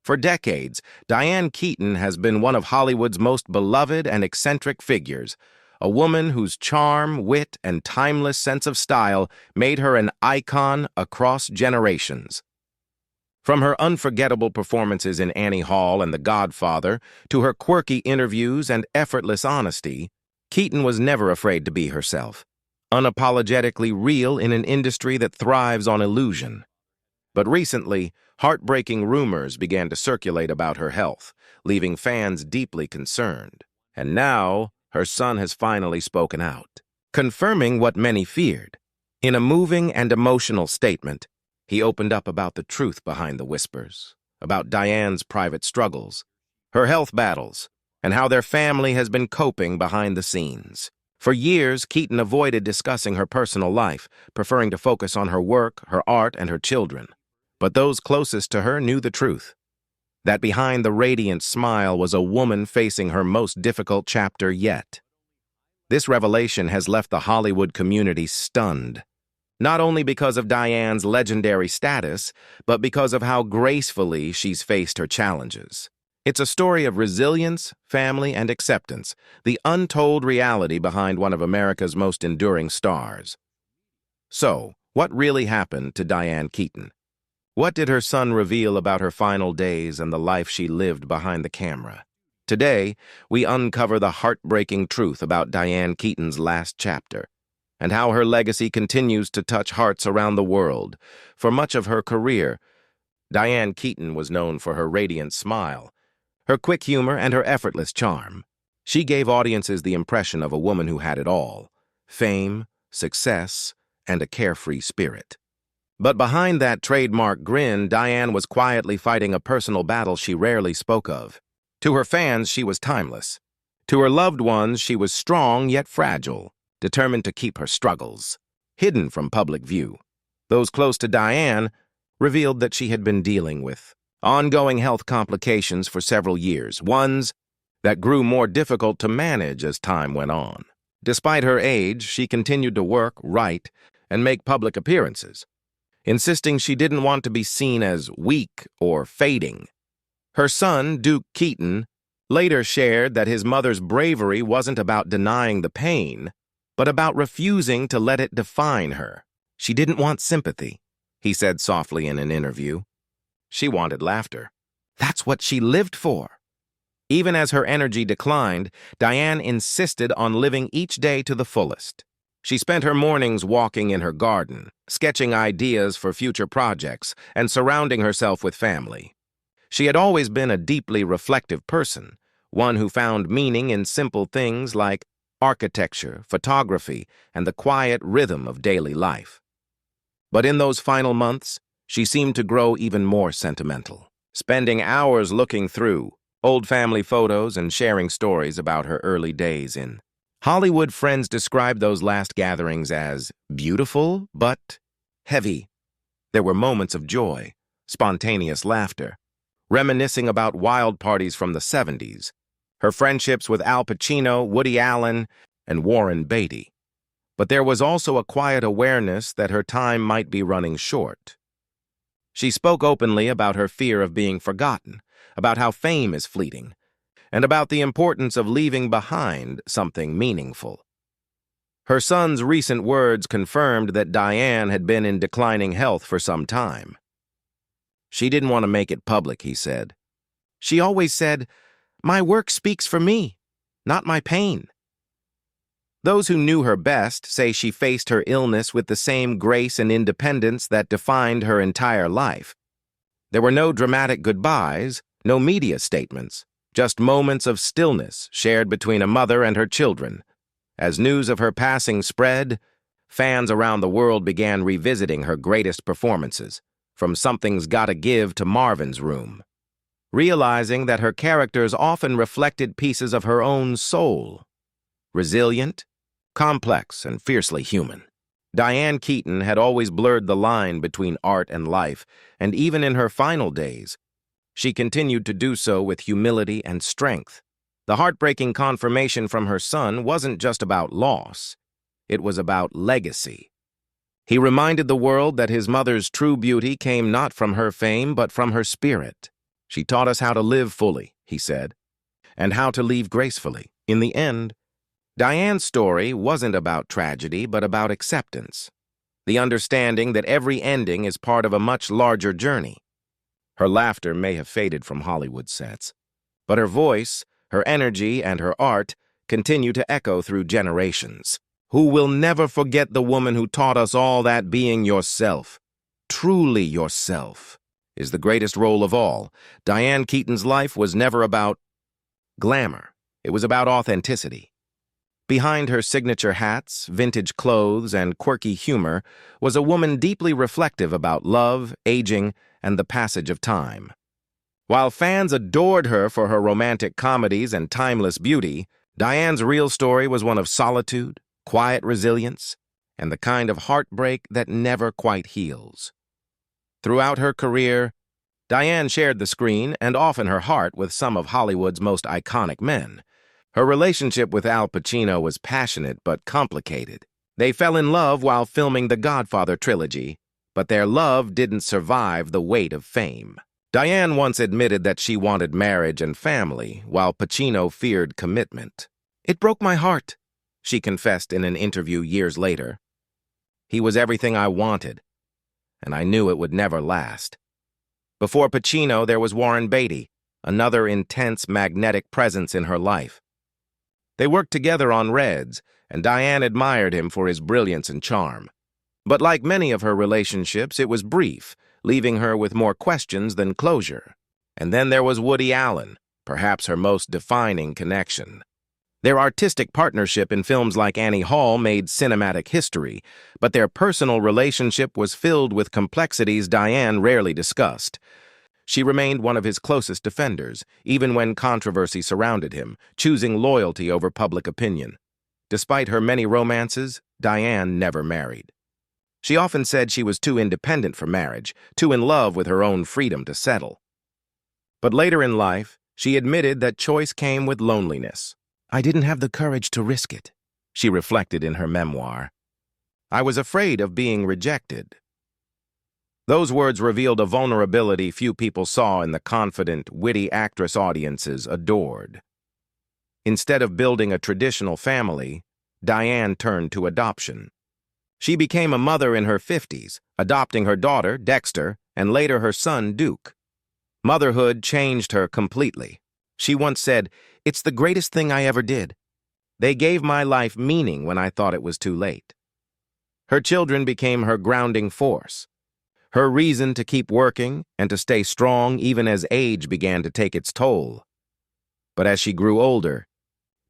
For decades, Diane Keaton has been one of Hollywood's most beloved and eccentric figures, a woman whose charm, wit, and timeless sense of style made her an icon across generations. From her unforgettable performances in Annie Hall and The Godfather to her quirky interviews and effortless honesty, Keaton was never afraid to be herself, unapologetically real in an industry that thrives on illusion. But recently, heartbreaking rumors began to circulate about her health, leaving fans deeply concerned. And now, her son has finally spoken out, confirming what many feared. In a moving and emotional statement, he opened up about the truth behind the whispers, about Diane's private struggles, her health battles, and how their family has been coping behind the scenes. For years, Keaton avoided discussing her personal life, preferring to focus on her work, her art, and her children. But those closest to her knew the truth, that behind the radiant smile was a woman facing her most difficult chapter yet. This revelation has left the Hollywood community stunned, not only because of Diane's legendary status, but because of how gracefully she's faced her challenges. It's a story of resilience, family, and acceptance, the untold reality behind one of America's most enduring stars. So, what really happened to Diane Keaton? What did her son reveal about her final days and the life she lived behind the camera? Today, we uncover the heartbreaking truth about Diane Keaton's last chapter, and how her legacy continues to touch hearts around the world. For much of her career, Diane Keaton was known for her radiant smile, her quick humor, and her effortless charm. She gave audiences the impression of a woman who had it all: fame, success, and a carefree spirit. But behind that trademark grin, Diane was quietly fighting a personal battle she rarely spoke of. To her fans, she was timeless. To her loved ones, she was strong yet fragile, determined to keep her struggles hidden from public view. Those close to Diane revealed that she had been dealing with ongoing health complications for several years, ones that grew more difficult to manage as time went on. Despite her age, she continued to work, write, and make public appearances, insisting she didn't want to be seen as weak or fading. Her son, Duke Keaton, later shared that his mother's bravery wasn't about denying the pain, but about refusing to let it define her. She didn't want sympathy, he said softly in an interview. She wanted laughter. That's what she lived for. Even as her energy declined, Diane insisted on living each day to the fullest. She spent her mornings walking in her garden, sketching ideas for future projects, and surrounding herself with family. She had always been a deeply reflective person, one who found meaning in simple things like architecture, photography, and the quiet rhythm of daily life. But in those final months, she seemed to grow even more sentimental, spending hours looking through old family photos and sharing stories about her early days in Hollywood. Friends described those last gatherings as beautiful but heavy. There were moments of joy, spontaneous laughter, reminiscing about wild parties from the 70s, her friendships with Al Pacino, Woody Allen, and Warren Beatty. But there was also a quiet awareness that her time might be running short. She spoke openly about her fear of being forgotten, about how fame is fleeting, and about the importance of leaving behind something meaningful. Her son's recent words confirmed that Diane had been in declining health for some time. She didn't want to make it public, he said. She always said, "My work speaks for me, not my pain." Those who knew her best say she faced her illness with the same grace and independence that defined her entire life. There were no dramatic goodbyes, no media statements, just moments of stillness shared between a mother and her children. As news of her passing spread, fans around the world began revisiting her greatest performances, from Something's Gotta Give to Marvin's Room, realizing that her characters often reflected pieces of her own soul. Resilient, complex, and fiercely human, Diane Keaton had always blurred the line between art and life, and even in her final days, she continued to do so with humility and strength. The heartbreaking confirmation from her son wasn't just about loss, it was about legacy. He reminded the world that his mother's true beauty came not from her fame but from her spirit. She taught us how to live fully, he said, and how to leave gracefully. In the end, Diane's story wasn't about tragedy, but about acceptance. The understanding that every ending is part of a much larger journey. Her laughter may have faded from Hollywood sets, but her voice, her energy, and her art continue to echo through generations. Who will never forget the woman who taught us all that being yourself, truly yourself, is the greatest role of all. Diane Keaton's life was never about glamour. It was about authenticity. Behind her signature hats, vintage clothes, and quirky humor was a woman deeply reflective about love, aging, and the passage of time. While fans adored her for her romantic comedies and timeless beauty, Diane's real story was one of solitude, quiet resilience, and the kind of heartbreak that never quite heals. Throughout her career, Diane shared the screen and often her heart with some of Hollywood's most iconic men. Her relationship with Al Pacino was passionate but complicated. They fell in love while filming the Godfather trilogy, but their love didn't survive the weight of fame. Diane once admitted that she wanted marriage and family, while Pacino feared commitment. "It broke my heart," she confessed in an interview years later. "He was everything I wanted, and I knew it would never last." Before Pacino, there was Warren Beatty, another intense, magnetic presence in her life. They worked together on Reds, and Diane admired him for his brilliance and charm. But like many of her relationships, it was brief, leaving her with more questions than closure. And then there was Woody Allen, perhaps her most defining connection. Their artistic partnership in films like Annie Hall made cinematic history, but their personal relationship was filled with complexities Diane rarely discussed. She remained one of his closest defenders, even when controversy surrounded him, choosing loyalty over public opinion. Despite her many romances, Diane never married. She often said she was too independent for marriage, too in love with her own freedom to settle. But later in life, she admitted that choice came with loneliness. "I didn't have the courage to risk it," she reflected in her memoir. "I was afraid of being rejected." Those words revealed a vulnerability few people saw in the confident, witty actress audiences adored. Instead of building a traditional family, Diane turned to adoption. She became a mother in her 50s, adopting her daughter, Dexter, and later her son, Duke. Motherhood changed her completely. She once said, "It's the greatest thing I ever did. They gave my life meaning when I thought it was too late." Her children became her grounding force, her reason to keep working and to stay strong even as age began to take its toll. But as she grew older,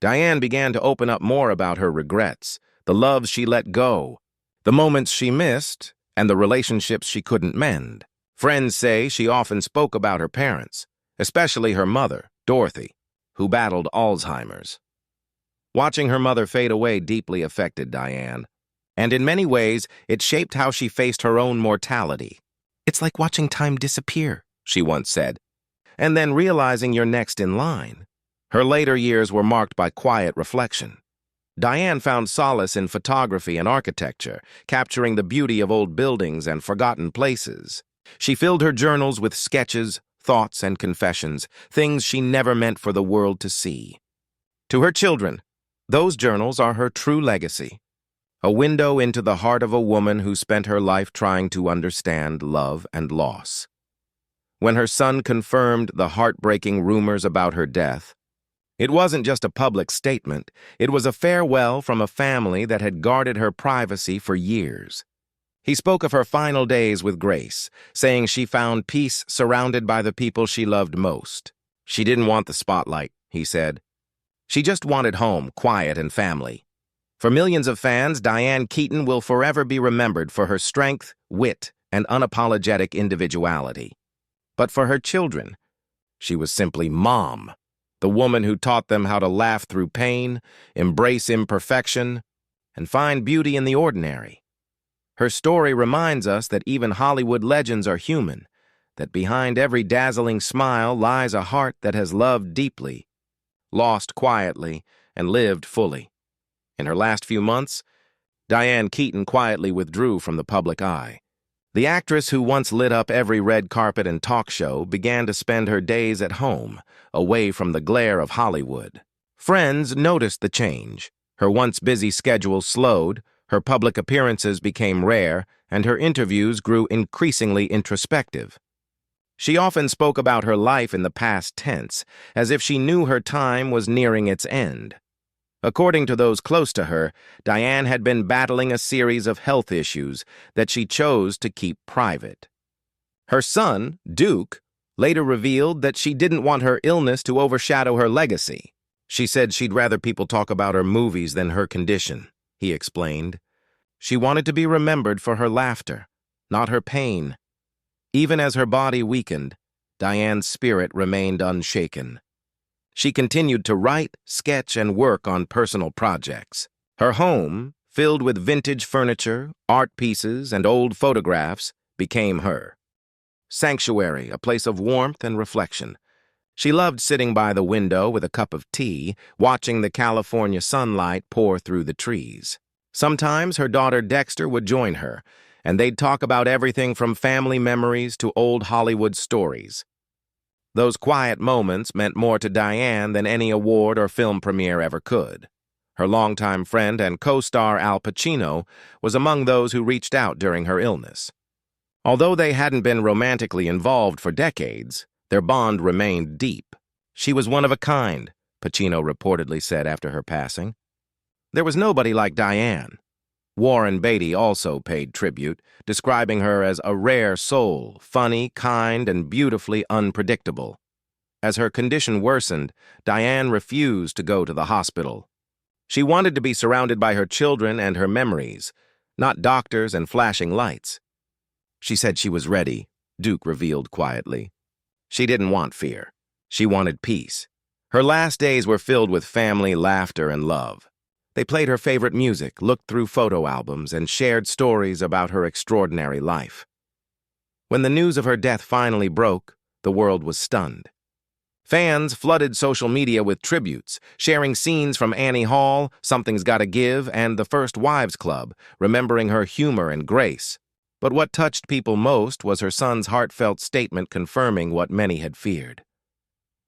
Diane began to open up more about her regrets, the loves she let go, the moments she missed, and the relationships she couldn't mend. Friends say she often spoke about her parents, especially her mother, Dorothy, who battled Alzheimer's. Watching her mother fade away deeply affected Diane, and in many ways, it shaped how she faced her own mortality. "It's like watching time disappear," she once said, and then realizing you're next in line. Her later years were marked by quiet reflection. Diane found solace in photography and architecture, capturing the beauty of old buildings and forgotten places. She filled her journals with sketches, thoughts, and confessions, things she never meant for the world to see. To her children, those journals are her true legacy, a window into the heart of a woman who spent her life trying to understand love and loss. When her son confirmed the heartbreaking rumors about her death, it wasn't just a public statement, it was a farewell from a family that had guarded her privacy for years. He spoke of her final days with grace, saying she found peace surrounded by the people she loved most. She didn't want the spotlight, he said. She just wanted home, quiet, and family. For millions of fans, Diane Keaton will forever be remembered for her strength, wit, and unapologetic individuality. But for her children, she was simply Mom, the woman who taught them how to laugh through pain, embrace imperfection, and find beauty in the ordinary. Her story reminds us that even Hollywood legends are human, that behind every dazzling smile lies a heart that has loved deeply, lost quietly, and lived fully. In her last few months, Diane Keaton quietly withdrew from the public eye. The actress who once lit up every red carpet and talk show began to spend her days at home, away from the glare of Hollywood. Friends noticed the change. Her once busy schedule slowed, her public appearances became rare, and her interviews grew increasingly introspective. She often spoke about her life in the past tense, as if she knew her time was nearing its end. According to those close to her, Diane had been battling a series of health issues that she chose to keep private. Her son, Duke, later revealed that she didn't want her illness to overshadow her legacy. She said she'd rather people talk about her movies than her condition, he explained. She wanted to be remembered for her laughter, not her pain. Even as her body weakened, Diane's spirit remained unshaken. She continued to write, sketch, and work on personal projects. Her home, filled with vintage furniture, art pieces, and old photographs, became her sanctuary, a place of warmth and reflection. She loved sitting by the window with a cup of tea, watching the California sunlight pour through the trees. Sometimes her daughter Dexter would join her, and they'd talk about everything from family memories to old Hollywood stories. Those quiet moments meant more to Diane than any award or film premiere ever could. Her longtime friend and co-star Al Pacino was among those who reached out during her illness. Although they hadn't been romantically involved for decades, their bond remained deep. She was one of a kind, Pacino reportedly said after her passing. There was nobody like Diane. Warren Beatty also paid tribute, describing her as a rare soul, funny, kind, and beautifully unpredictable. As her condition worsened, Diane refused to go to the hospital. She wanted to be surrounded by her children and her memories, not doctors and flashing lights. She said she was ready, Duke revealed quietly. She didn't want fear. She wanted peace. Her last days were filled with family, laughter, and love. They played her favorite music, looked through photo albums, and shared stories about her extraordinary life. When the news of her death finally broke, the world was stunned. Fans flooded social media with tributes, sharing scenes from Annie Hall, Something's Gotta Give, and The First Wives Club, remembering her humor and grace. But what touched people most was her son's heartfelt statement confirming what many had feared.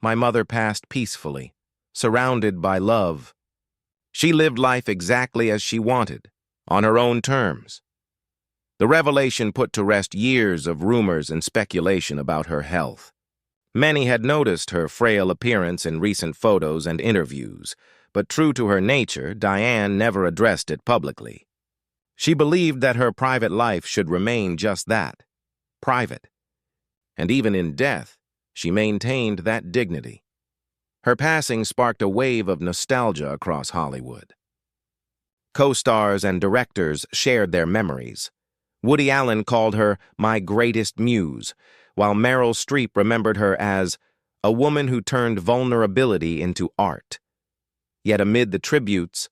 My mother passed peacefully, surrounded by love. She lived life exactly as she wanted, on her own terms. The revelation put to rest years of rumors and speculation about her health. Many had noticed her frail appearance in recent photos and interviews, but true to her nature, Diane never addressed it publicly. She believed that her private life should remain just that, private. And even in death, she maintained that dignity. Her passing sparked a wave of nostalgia across Hollywood. Co-stars and directors shared their memories. Woody Allen called her my greatest muse, while Meryl Streep remembered her as a woman who turned vulnerability into art. Yet amid the tributes,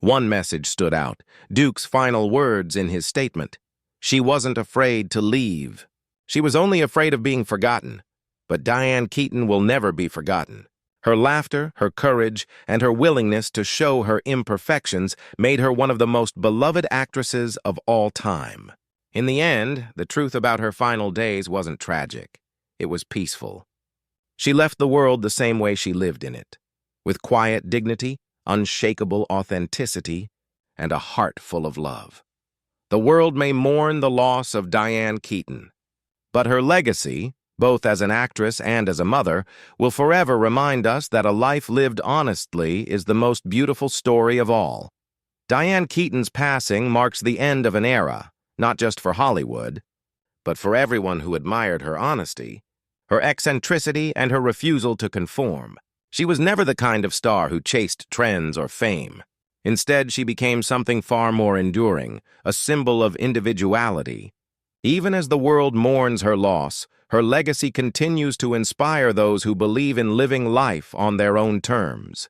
one message stood out, Duke's final words in his statement. She wasn't afraid to leave. She was only afraid of being forgotten. But Diane Keaton will never be forgotten. Her laughter, her courage, and her willingness to show her imperfections made her one of the most beloved actresses of all time. In the end, the truth about her final days wasn't tragic. It was peaceful. She left the world the same way she lived in it, with quiet dignity, unshakable authenticity, and a heart full of love. The world may mourn the loss of Diane Keaton, but her legacy, both as an actress and as a mother, will forever remind us that a life lived honestly is the most beautiful story of all. Diane Keaton's passing marks the end of an era, not just for Hollywood, but for everyone who admired her honesty, her eccentricity, and her refusal to conform. She was never the kind of star who chased trends or fame. Instead, she became something far more enduring, a symbol of individuality. Even as the world mourns her loss, her legacy continues to inspire those who believe in living life on their own terms.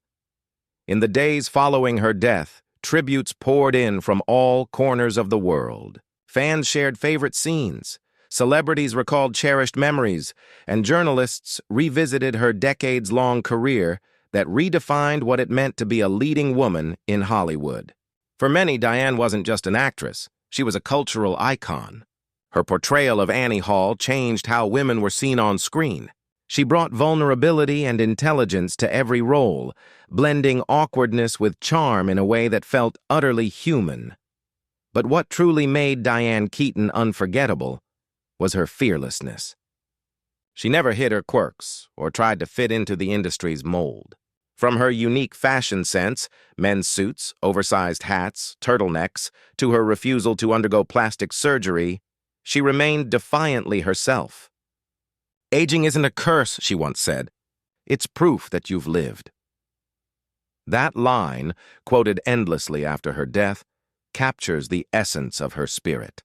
In the days following her death, tributes poured in from all corners of the world. Fans shared favorite scenes, celebrities recalled cherished memories, and journalists revisited her decades-long career that redefined what it meant to be a leading woman in Hollywood. For many, Diane wasn't just an actress. She was a cultural icon. Her portrayal of Annie Hall changed how women were seen on screen. She brought vulnerability and intelligence to every role, blending awkwardness with charm in a way that felt utterly human. But what truly made Diane Keaton unforgettable was her fearlessness. She never hid her quirks or tried to fit into the industry's mold. From her unique fashion sense, men's suits, oversized hats, turtlenecks, to her refusal to undergo plastic surgery, she remained defiantly herself. "Aging isn't a curse," she once said. "It's proof that you've lived." That line, quoted endlessly after her death, captures the essence of her spirit.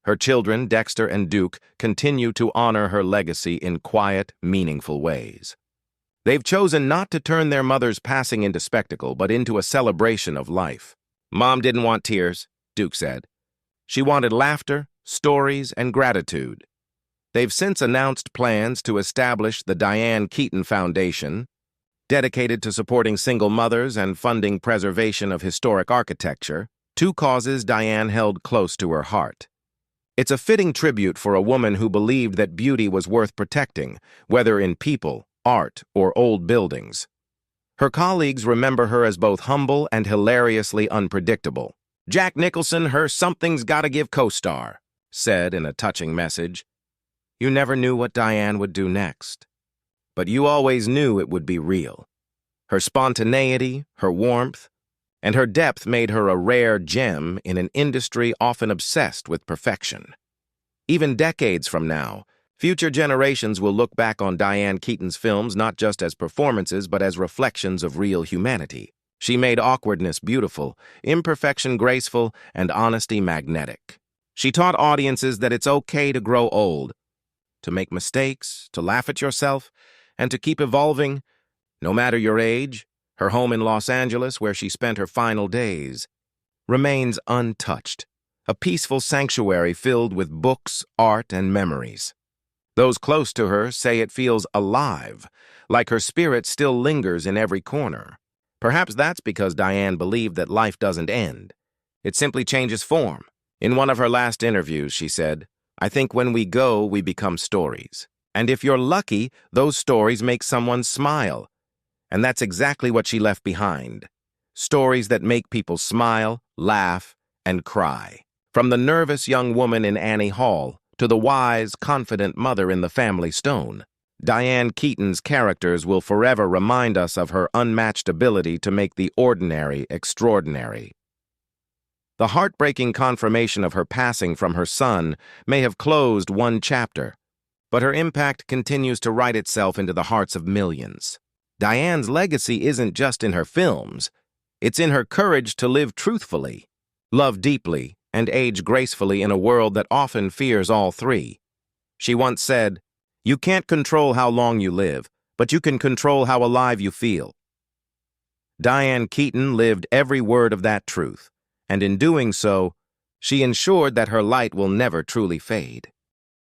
Her children, Dexter and Duke, continue to honor her legacy in quiet, meaningful ways. They've chosen not to turn their mother's passing into spectacle, but into a celebration of life. "Mom didn't want tears," Duke said. "She wanted laughter, stories, and gratitude." They've since announced plans to establish the Diane Keaton Foundation, dedicated to supporting single mothers and funding preservation of historic architecture, two causes Diane held close to her heart. It's a fitting tribute for a woman who believed that beauty was worth protecting, whether in people, art, or old buildings. Her colleagues remember her as both humble and hilariously unpredictable. "Jack Nicholson, her Something's Gotta Give co-star," said in a touching message. You never knew what Diane would do next, but you always knew it would be real. Her spontaneity, her warmth, and her depth made her a rare gem in an industry often obsessed with perfection. Even decades from now, future generations will look back on Diane Keaton's films not just as performances but as reflections of real humanity. She made awkwardness beautiful, imperfection graceful, and honesty magnetic. She taught audiences that it's okay to grow old, to make mistakes, to laugh at yourself, and to keep evolving, no matter your age. Her home in Los Angeles, where she spent her final days, remains untouched, a peaceful sanctuary filled with books, art, and memories. Those close to her say it feels alive, like her spirit still lingers in every corner. Perhaps that's because Diane believed that life doesn't end. It simply changes form. In one of her last interviews, she said, "I think when we go, we become stories. And if you're lucky, those stories make someone smile." And that's exactly what she left behind. Stories that make people smile, laugh, and cry. From the nervous young woman in Annie Hall to the wise, confident mother in The Family Stone, Diane Keaton's characters will forever remind us of her unmatched ability to make the ordinary extraordinary. The heartbreaking confirmation of her passing from her son may have closed one chapter, but her impact continues to write itself into the hearts of millions. Diane's legacy isn't just in her films, it's in her courage to live truthfully, love deeply, and age gracefully in a world that often fears all three. She once said, "You can't control how long you live, but you can control how alive you feel." Diane Keaton lived every word of that truth, and in doing so, she ensured that her light will never truly fade.